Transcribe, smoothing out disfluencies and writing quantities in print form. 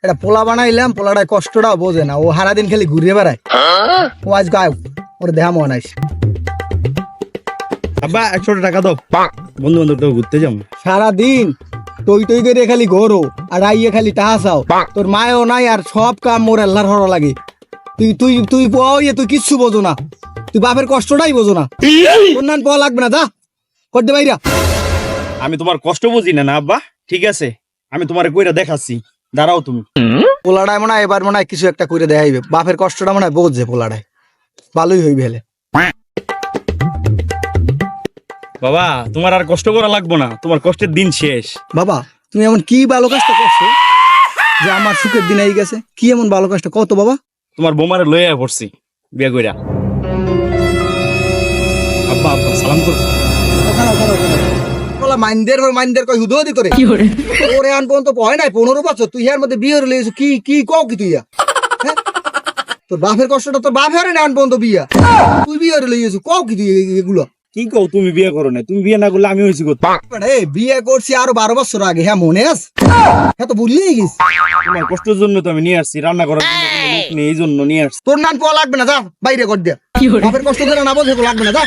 এটা পোলা বানাইলাম, পোলাটায় কষ্টটাও বোঝে না, ও সারাদিন খালি ঘুরিয়ে বেড়ায়। ও আজ গায়ক, ওর দেহা মন আইস। আব্বা 100 টাকা দাও, বন্ধু বান্ধব তো ঘুরতে যাবো। সারাদিন টই টই করে খালি ঘোরো আর আইয়ে খালি টাহা চাও। তোর মায়ও নাই আর সব কাম মোর আল্লাহর হর লাগে। তুই তুই তুই পয়ে তুই কিচ্ছু বোঝো না, তুই বাপের কষ্টটাই বোঝো না। তোর নান পাওয়া লাগবে না, যা করতে বাইরা। আমি তোমার কষ্ট বুঝি না না আব্বা, ঠিক আছে আমি তোমার কইরা দেখাচ্ছি, দাঁড়াও তুমি। পোলাটায় মনে হয় এবার মনে হয় কিছু একটা করে দেখাইবে, বাপের কষ্টটা মনে হয় বোঝে পোলাটায়, ভালোই হইবে হেলে। বাবা তোমার আর কষ্ট করা লাগবো না, তোমার কষ্টের দিন শেষ। বাবা তুমি এমন কি ভালো কাজটা করছো যে আমার সুখের দিন এই গেছে? কি এমন ভালো কাজটা কত বাবা? তোমার বোমারে লইয়া পড়ছি বিয়া কইরা। আব্বা আব্বা সালাম করো। মাইন্ডের কই হুদুদি করে ওরে আন পর্যন্ত পয় নাই 15 বছর, তুই এর মধ্যে বিয়ে হলে কি কি কও কি তুই? হ্যাঁ? তোর বাপের কষ্টটা তোর বাপের না আন পর্যন্ত বিয়া, তুই বিয়ে হলে লইয়েছো কও কি তুই এগুলো? কি কও তুমি বিয়ে করো না? তুমি বিয়ে না করলে আমি হইছি কত? বিয়ে করছি আরো 12 বছর আগে, হ্যাঁ মনে আছে? হ্যাঁ তো ভুলিয়ে গেছি। তোমার কষ্টের জন্য তো আমি নিয়ে আসছি, রান্না করার জন্য কোনো লোক নেই, এই জন্য নিয়ে আসছি। তোর নান পাওয়া লাগবে না, যা বাইরে কর দিয়া। বাপের কষ্ট করে না বোঝে লাগবে না, যা।